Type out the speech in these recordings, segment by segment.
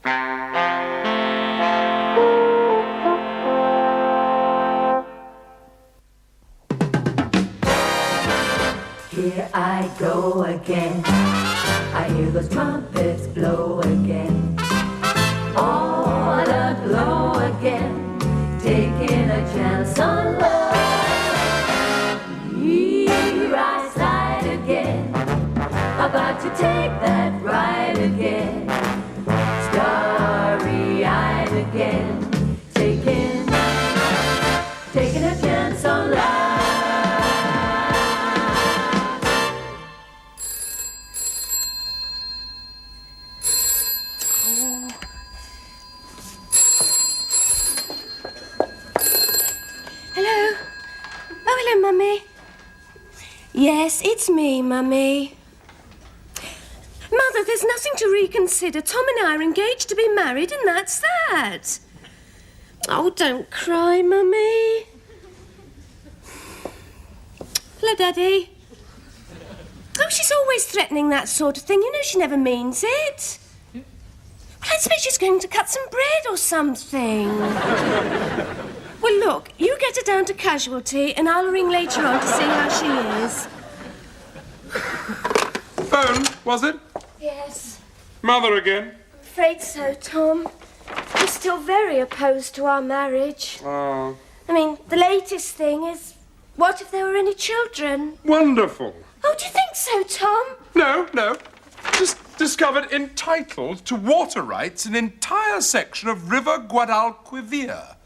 Here I go again. I hear those trumpets blow again. All aglow again. Taking a chance on love. Here I slide again. About to take that ride again. Starry-eyed again. Taking a chance on love. Hello. Oh, hello, Mummy. Yes, it's me, Mummy. Mother, there's nothing to reconsider. Tom and I are engaged to be married, and that's that. Oh, don't cry, Mummy. Hello, Daddy. Oh, she's always threatening that sort of thing. You know she never means it. Well, I expect she's going to cut some bread or something. Well, look, you get her down to casualty, and I'll ring later on to see how she is. Phone, was it? Yes. Mother again? I'm afraid so, Tom. He's still very opposed to our marriage. Oh. I mean, the latest thing is, what if there were any children? Wonderful. Oh, do you think so, Tom? No. Just discovered entitled to water rights an entire section of River Guadalquivir.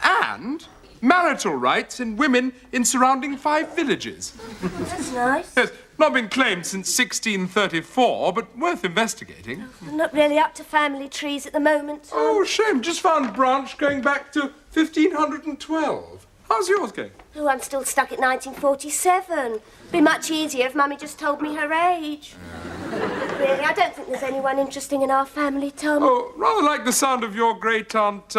And marital rights in women in surrounding 5 villages. That's nice. Yes, not been claimed since 1634, but worth investigating. I'm not really up to family trees at the moment, Tom. Oh, shame. Just found branch going back to 1512. How's yours going? Oh, I'm still stuck at 1947. Be much easier if Mummy just told me her age. Really, I don't think there's anyone interesting in our family, Tom. Oh, rather like the sound of your great-aunt,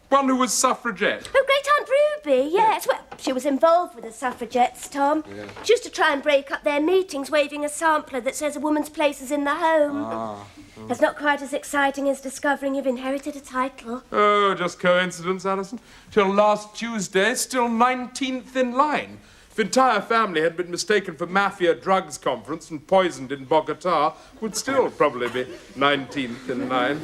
one who was suffragette. Oh, Great-Aunt Ruby, yes. Well, she was involved with the suffragettes, Tom. Yeah. She used to try and break up their meetings, waving a sampler that says a woman's place is in the home. That's not quite as exciting as discovering you've inherited a title. Oh, just coincidence, Alison. Till last Tuesday, still 19th in line. If the entire family had been mistaken for Mafia Drugs Conference and poisoned in Bogota, would still probably be 19th in line.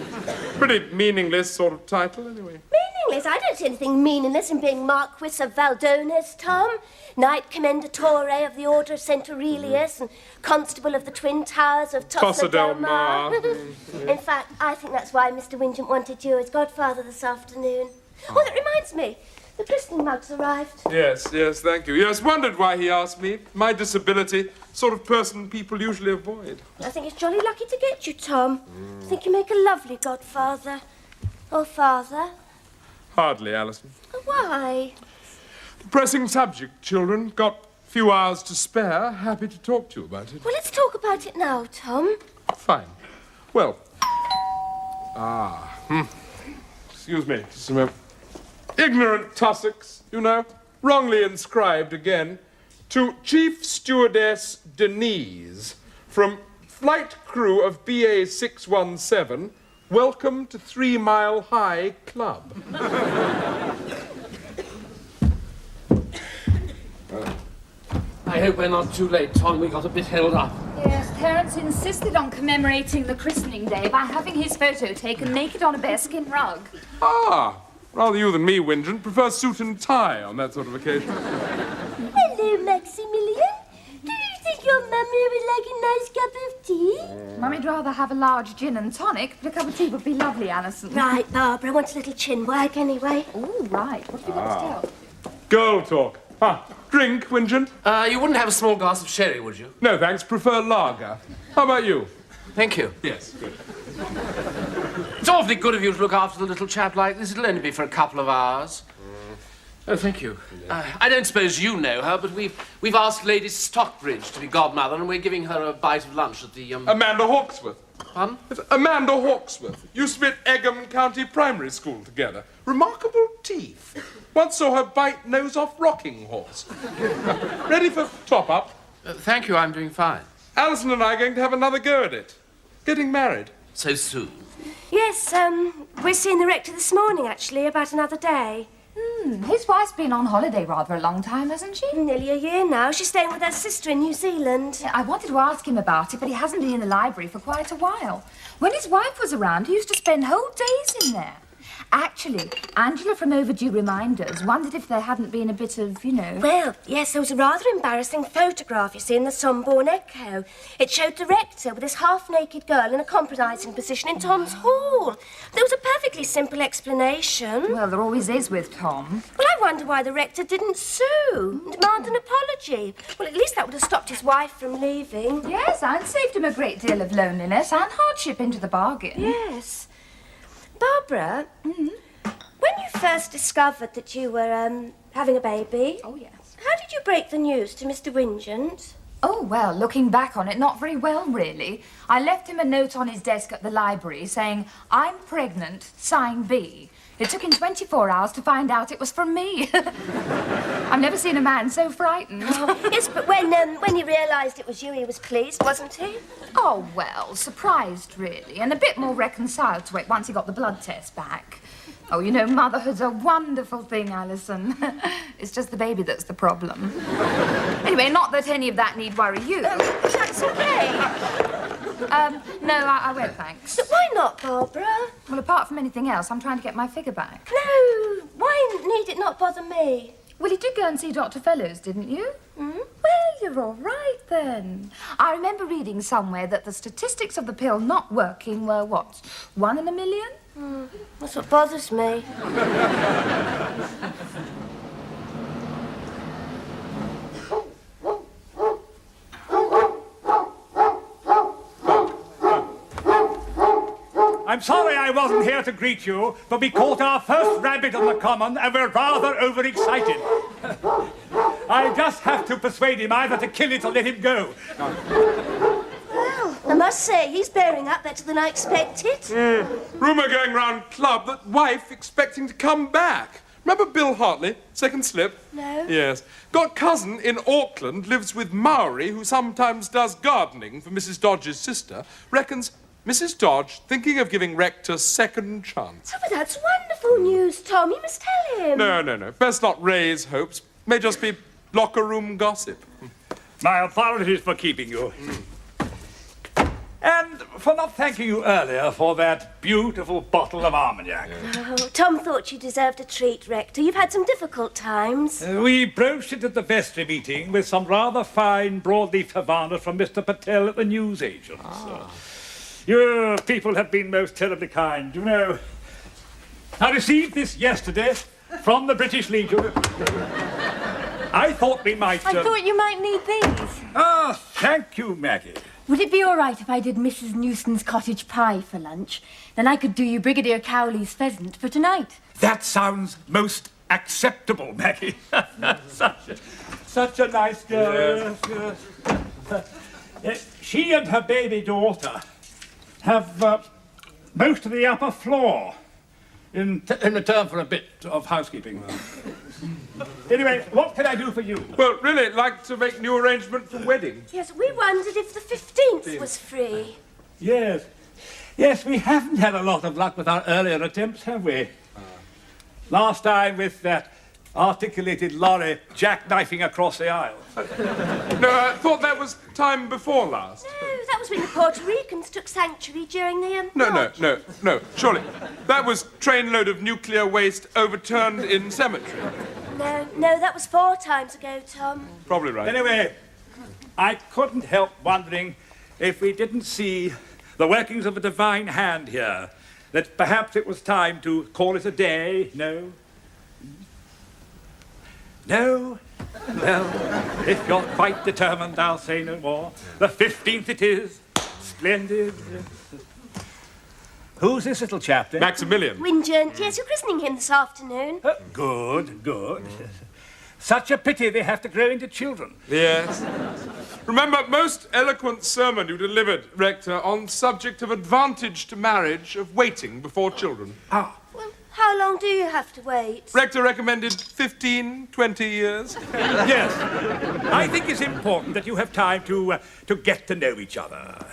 Pretty meaningless sort of title, anyway. Meaningless? I don't see anything meaningless in being Marquis of Valdones, Tom. Knight Commendatore of the Order of St. Aurelius and Constable of the Twin Towers of Tossa del Mar. In fact, I think that's why Mr. Wingent wanted you as godfather this afternoon. Oh, that reminds me. The christening mug's arrived. Yes, thank you. Yes, wondered why he asked me. My disability, sort of person people usually avoid. I think it's jolly lucky to get you, Tom. I think you make a lovely godfather. Or father. Hardly, Alison. Oh, why? Pressing subject, children. Got a few hours to spare. Happy to talk to you about it. Well, let's talk about it now, Tom. Fine. Well. Excuse me, just a moment. Ignorant tussocks, you know, wrongly inscribed again, to Chief Stewardess Denise, from flight crew of BA 617, welcome to 3 Mile High Club. I hope we're not too late, Tom. We got a bit held up. Yes, parents insisted on commemorating the christening day by having his photo taken naked on a bearskin rug. Ah, rather you than me, Wingent. Prefer suit and tie on that sort of occasion. Hello, Maximilian. Do you think your mummy would like a nice cup of tea? Mummy'd rather have a large gin and tonic, but a cup of tea would be lovely, Alison. Right, Barbara. I want a little chin work anyway. Oh, right. What have you got to tell? Girl talk. Drink, Wingent? You wouldn't have a small glass of sherry, would you? No, thanks. Prefer lager. How about you? Thank you. Yes, good. It's awfully good of you to look after the little chap like this. It'll only be for a couple of hours. Oh, thank you. I don't suppose you know her, but we've asked Lady Stockbridge to be godmother, and we're giving her a bite of lunch at the, Amanda Hawksworth. Pardon? It's Amanda Hawksworth. Used to be at Egham County Primary School together. Remarkable teeth. Once saw her bite nose off rocking horse. Ready for top-up? Thank you, I'm doing fine. Alison and I are going to have another go at it. Getting married. So soon? Yes, we're seeing the rector this morning, actually, about another day. His wife's been on holiday rather a long time, hasn't she? Nearly a year now. She's staying with her sister in New Zealand. Yeah, I wanted to ask him about it, but he hasn't been in the library for quite a while. When his wife was around, he used to spend whole days in there. Actually, Angela from Overdue Reminders wondered if there hadn't been a bit of, Well, yes, there was a rather embarrassing photograph, you see, in the Somborne Echo. It showed the rector with this half-naked girl in a compromising position in Tom's hall. There was a perfectly simple explanation. Well, there always is with Tom. Well, I wonder why the rector didn't sue and demand an apology. Well, at least that would have stopped his wife from leaving. Yes, and saved him a great deal of loneliness and hardship into the bargain. Yes. Barbara, when you first discovered that you were, having a baby... Oh, yes. How did you break the news to Mr. Wingent? Oh, well, looking back on it, not very well, really. I left him a note on his desk at the library saying, "I'm pregnant, sign B." It took him 24 hours to find out it was from me. I've never seen a man so frightened. Yes, but when he realised it was you, he was pleased, wasn't he? Oh, well, surprised, really, and a bit more reconciled to it once he got the blood test back. Oh, motherhood's a wonderful thing, Alison. It's just the baby that's the problem. Anyway, not that any of that need worry you. That's okay. No, I won't, thanks. But why not, Barbara? Well, apart from anything else, I'm trying to get my figure back. No, why need it not bother me? Well, you did go and see Dr. Fellows, didn't you? Well, you're all right, then. I remember reading somewhere that the statistics of the pill not working were, 1 in a million? That's what bothers me. I'm sorry I wasn't here to greet you, but we caught our first rabbit on the common and we're rather overexcited. I just have to persuade him either to kill it or let him go. Well, I must say, he's bearing up better than I expected. Rumour going round club that wife expecting to come back. Remember Bill Hartley, second slip? No. Yes. Got cousin in Auckland, lives with Maori, who sometimes does gardening for Mrs. Dodge's sister, reckons Mrs. Dodge thinking of giving Rector second chance. Oh, but that's wonderful news, Tom. You must tell him. No. Best not raise hopes. May just be locker room gossip. My apologies for keeping you. And for not thanking you earlier for that beautiful bottle of Armagnac. Oh, Tom thought you deserved a treat, Rector. You've had some difficult times. We broached it at the vestry meeting with some rather fine broadleaf Havana from Mr. Patel at the newsagents. Your people have been most terribly kind, I received this yesterday from the British Legion. I thought we might... I thought you might need these. Ah, thank you, Maggie. Would it be all right if I did Mrs. Newson's cottage pie for lunch? Then I could do you Brigadier Cowley's pheasant for tonight. That sounds most acceptable, Maggie. Such a nice girl. Yes. She and her baby daughter have most of the upper floor in return for a bit of housekeeping. Anyway, what can I do for you? Well, really, I'd like to make new arrangement for wedding. Yes, we wondered if the 15th was free. Yes, we haven't had a lot of luck with our earlier attempts, have we? Last time with that articulated lorry jackknifing across the aisle. No, I thought that was time before last. No, that was when the Puerto Ricans took sanctuary during the... No, surely. That was trainload of nuclear waste overturned in cemetery. No, that was 4 times ago, Tom. Probably right. Anyway, I couldn't help wondering if we didn't see the workings of a divine hand here, that perhaps it was time to call it a day, no? No? Well, if you're quite determined, I'll say no more. The 15th it is. Splendid. Who's this little chap, then? Maximilian. Wingent, yes, you're christening him this afternoon. Good. Such a pity they have to grow into children. Yes. Remember, most eloquent sermon you delivered, Rector, on subject of advantage to marriage of waiting before children. Ah. Well, how long do you have to wait? Rector recommended 15, 20 years. Yes. I think it's important that you have time to get to know each other.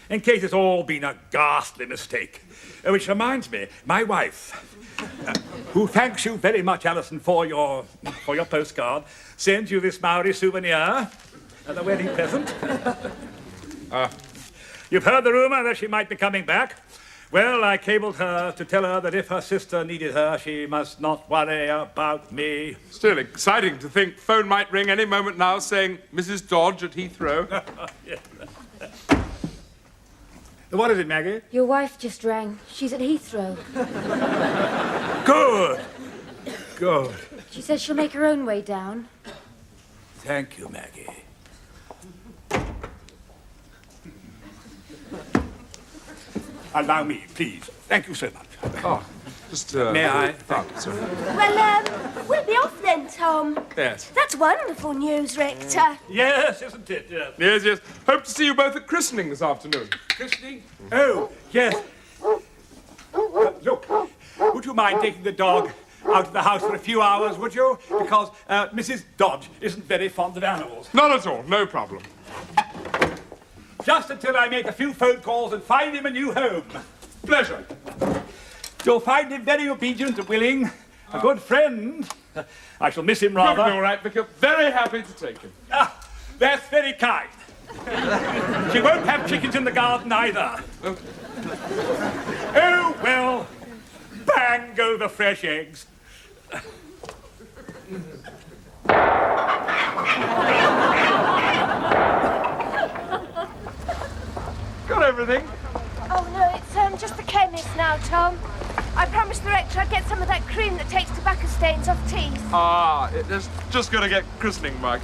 in case it's all been a ghastly mistake. Which reminds me, my wife, who thanks you very much, Alison, for your postcard, sends you this Maori souvenir as a wedding present. You've heard the rumour that she might be coming back. Well, I cabled her to tell her that if her sister needed her, she must not worry about me. Still exciting to think phone might ring any moment now saying Mrs. Dodge at Heathrow. Yeah. What is it, Maggie? Your wife just rang. She's at Heathrow. Good. Good. She says she'll make her own way down. Thank you, Maggie. Allow me, please. Thank you so much. Oh, just, May I? Oh, sorry. Well, we'll be off then, Tom. Yes. That's wonderful news, Rector. Yes, isn't it? Yes. Yes, yes. Hope to see you both at christening this afternoon. Christening? Oh, yes. Look, would you mind taking the dog out of the house for a few hours, would you? Because Mrs. Dodge isn't very fond of animals. Not at all. No problem. Just until I make a few phone calls and find him a new home. Pleasure. You'll find him very obedient and willing. A good friend. I shall miss him rather. All right, Vicar. Very happy to take him. Ah, that's very kind. She won't have chickens in the garden either. Oh, well, bang go the fresh eggs. Got everything? Oh, no, it's just the chemist now, Tom. I promised the Rector I'd get some of that cream that takes tobacco stains off teeth. Ah, it's just going to get christening mug.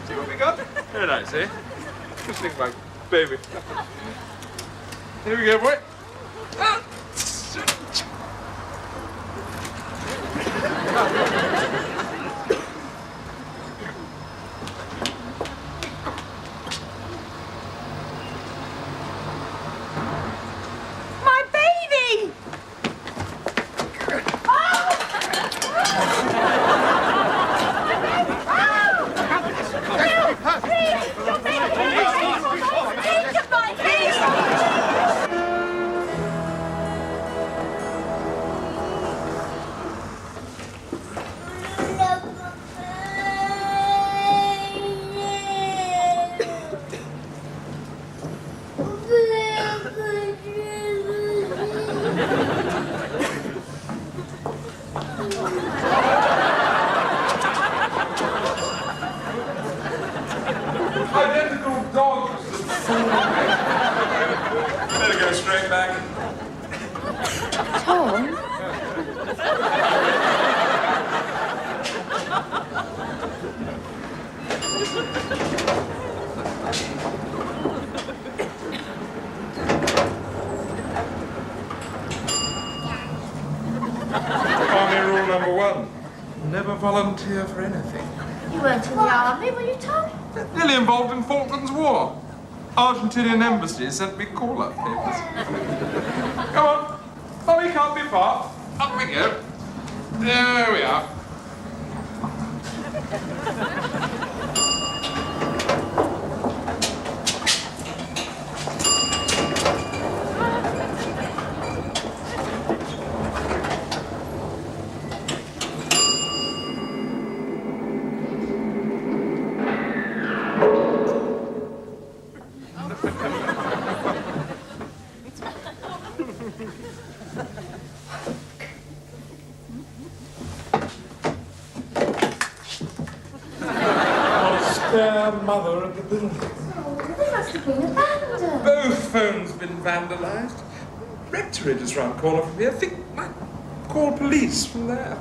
See what we got? Very nice, eh? Christening mug, baby. Here we go, boy. My baby! Identical dogs. Better go straight back. Tom? Army rule number 1. Never volunteer for anything. You weren't in the army, were you, Tom? Nearly involved in Falklands War. Argentinian embassy sent me call-up papers. Come on. Mommy can't be far. Up we go. There we are. Austere mother of the building. They must have been abandoned. Both phones been vandalised. Rectorate is round the corner from here. Think might call police from there.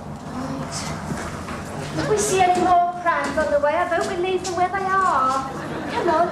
If we see any more prams on the way, I vote we leave them where they are. Come on.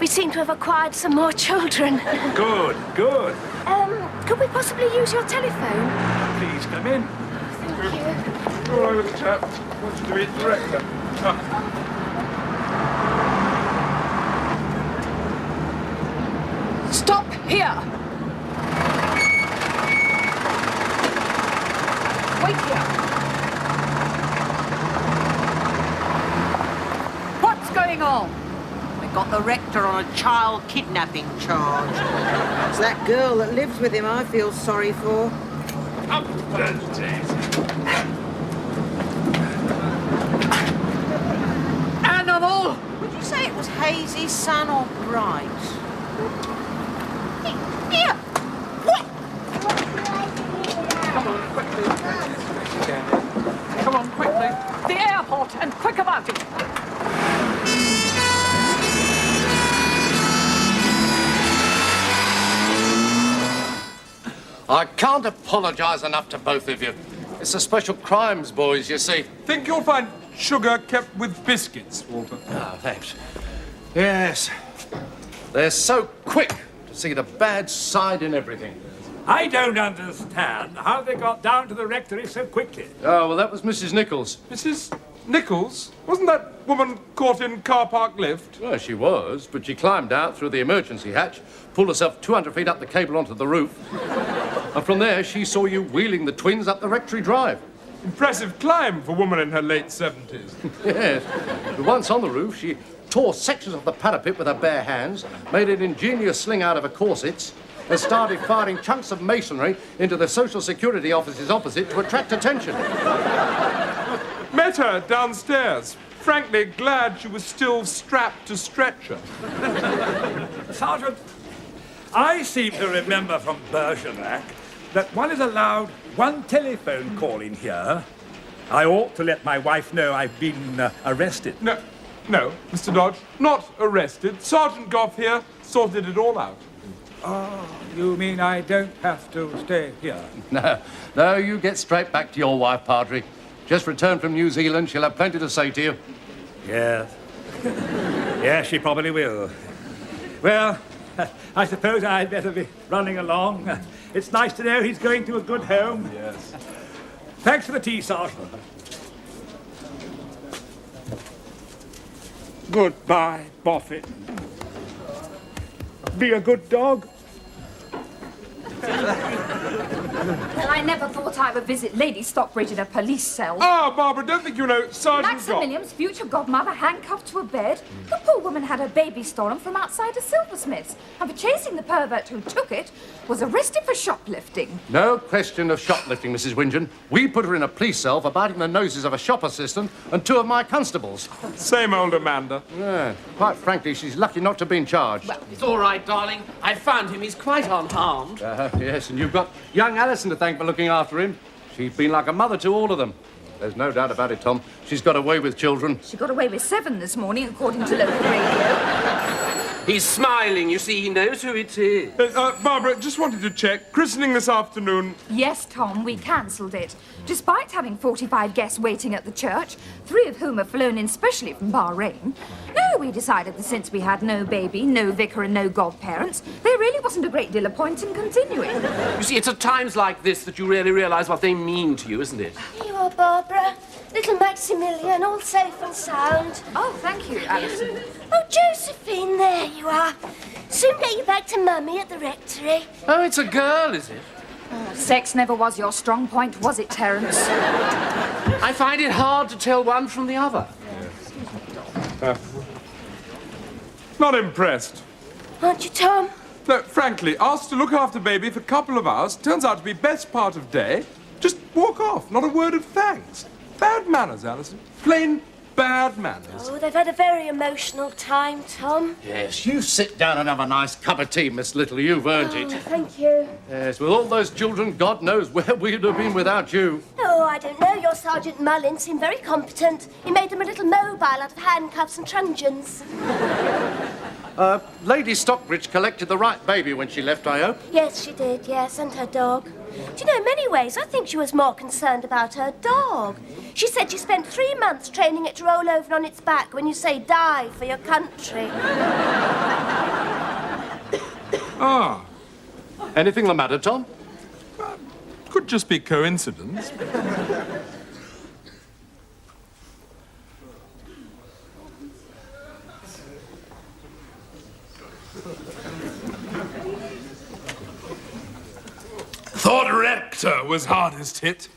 We seem to have acquired some more children. Good, good. Could we possibly use your telephone? Please come in. Thank you. All over the chap. Wants you to meet the director. Stop here! Wait here! What's going on? We got the rector on a child kidnapping charge. It's that girl that lives with him I feel sorry for. Animal! Would you say it was hazy, sun or bright? Here! Come on, quickly. The airport, and quick about it! I can't apologise enough to both of you. It's the special crimes boys, you see. Think you'll find sugar kept with biscuits, Walter? Oh, thanks. Yes. They're so quick to see the bad side in everything. I don't understand how they got down to the rectory so quickly. Oh, well, that was Mrs. Nichols. Mrs. Nichols? Wasn't that woman caught in car park lift? Well, she was, but she climbed out through the emergency hatch, pulled herself 200 feet up the cable onto the roof, and from there she saw you wheeling the twins up the rectory drive. Impressive climb for a woman in her late 70s. Yes. But once on the roof, she tore sections of the parapet with her bare hands, made an ingenious sling out of her corsets, and started firing chunks of masonry into the social security offices opposite to attract attention. Met her downstairs. Frankly, glad she was still strapped to stretcher. Sergeant, I seem to remember from Bergerac that one is allowed one telephone call in here. I ought to let my wife know I've been arrested. No, Mr. Dodge, not arrested. Sergeant Goff here sorted it all out. Oh, you mean I don't have to stay here? No, you get straight back to your wife, Padre. Just returned from New Zealand. She'll have plenty to say to you. Yes. Yes, she probably will. Well, I suppose I'd better be running along. It's nice to know he's going to a good home. Yes. Thanks for the tea, Sergeant. Goodbye, Boffin. Be a good dog. Well, I never thought I would visit Lady Stockbridge in a police cell. Ah, Barbara, don't think you know Sergeant Goff. Maximilian's future godmother handcuffed to a bed. The poor woman had her baby stolen from outside a silversmith's, and for chasing the pervert who took it, was arrested for shoplifting. No question of shoplifting, Mrs. Whingin. We put her in a police cell for biting the noses of a shop assistant and 2 of my constables. Same old Amanda. Yeah, quite frankly, she's lucky not to have been charged. Well, it's all right, darling. I found him. He's quite unharmed. Yes, and you've got young Alison to thank for looking after him. She's been like a mother to all of them. There's no doubt about it, Tom. She's got away with children. She got away with 7 this morning, according to local radio. He's smiling. You see, he knows who it is. Barbara, just wanted to check. Christening this afternoon. Yes, Tom, we cancelled it. Despite having 45 guests waiting at the church, 3 of whom have flown in specially from Bahrain. No, we decided that since we had no baby, no vicar and no godparents, there really wasn't a great deal of point in continuing. You see, it's at times like this that you really realise what they mean to you, isn't it? Here you are, Barbara. Little Maximilian, all safe and sound. Oh, thank you, Alison. Oh, Josephine, there you are. Soon get you back to Mummy at the rectory. Oh, it's a girl, is it? Sex never was your strong point, was it, Terence? I find it hard to tell one from the other. Not impressed. Aren't you, Tom? No, frankly, asked to look after baby for a couple of hours. Turns out to be best part of day. Just walk off. Not a word of thanks. Bad manners, Alison. Plain bad manners. Oh, they've had a very emotional time, Tom. Yes, you sit down and have a nice cup of tea, Miss Little. You've earned Oh, it. thank you. Yes, with all those children, God knows where we'd have been without you. Oh, I don't know. Your Sergeant Mullins seemed very competent. He made them a little mobile out of handcuffs and truncheons. Lady Stockbridge collected the right baby when she left, I hope. Yes, she did, yes, and her dog. Do you know, in many ways, I think she was more concerned about her dog. She said she spent 3 months training it to roll over on its back when you say die for your country. Ah, Anything the matter, Tom? could just be coincidence. Thought Rector was hardest hit.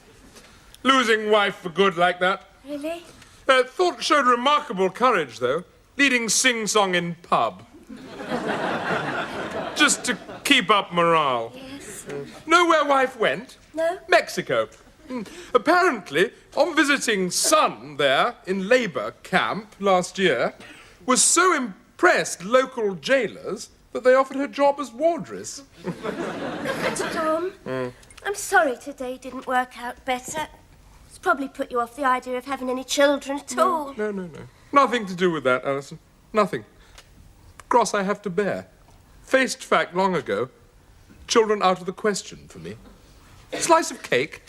Losing wife for good like that. Really? Thought showed remarkable courage, though. Leading sing-song in pub. Just to keep up morale. Yes. Know where wife went? No? Mexico. Apparently, on visiting son there in Labour camp last year, was so impressed local jailers that they offered her job as wardress. Tom, I'm sorry today didn't work out better. It's probably put you off the idea of having any children at all. No. Nothing to do with that, Alison. Nothing. Cross I have to bear. Faced fact long ago. Children out of the question for me. Slice of cake.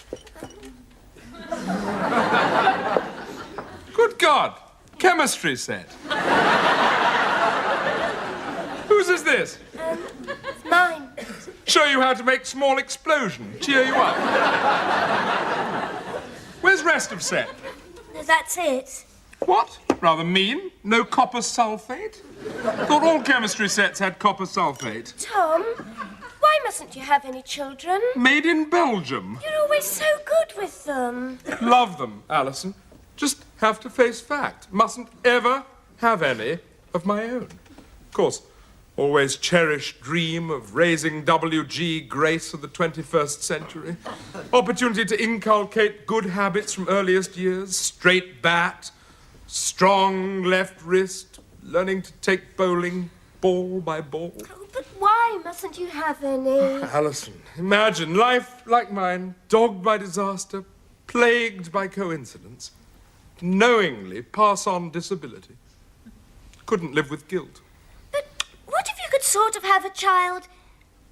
Good God. Chemistry set. Whose is this? It's mine. Show you how to make small explosion. Cheer you up. Where's rest of set? That's it. What? Rather mean. No copper sulfate? Thought all chemistry sets had copper sulfate. Tom, why mustn't you have any children? Made in Belgium. You're always so good with them. Love them, Alison. Just have to face fact. Mustn't ever have any of my own. Of course, always cherished dream of raising W.G. Grace of the 21st century. Opportunity to inculcate good habits from earliest years. Straight bat, strong left wrist, learning to take bowling ball by ball. Oh, but why mustn't you have any? Alison, imagine life like mine, dogged by disaster, plagued by coincidence. Knowingly pass on disability. Couldn't live with guilt. But what if you could sort of have a child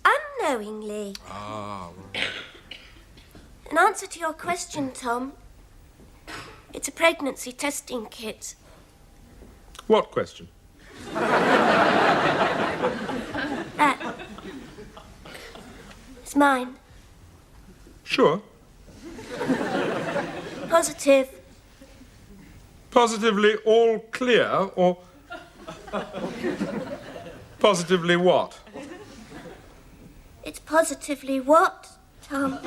unknowingly? Ah, well. In answer to your question, Tom, it's a pregnancy testing kit. What question? That. It's mine. Sure. Positive. Positively all clear, or positively what? It's positively what, Tom?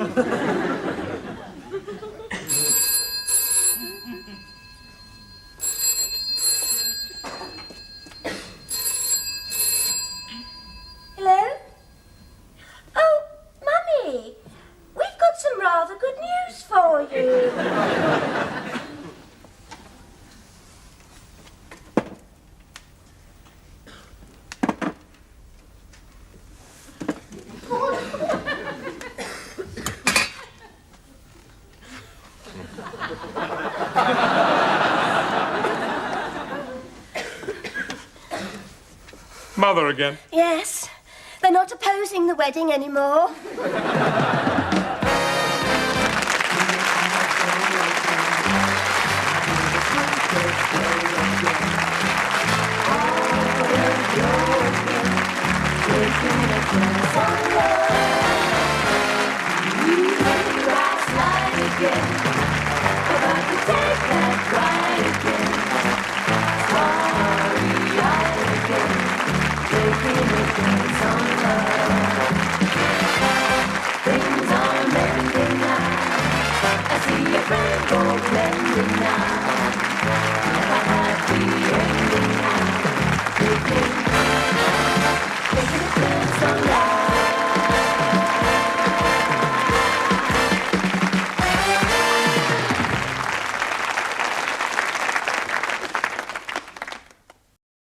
Hello? Oh, Mummy, we've got some rather good news for you. Mother again. Yes, they're not opposing the wedding anymore. Things are mending now. I see your friend go blending now.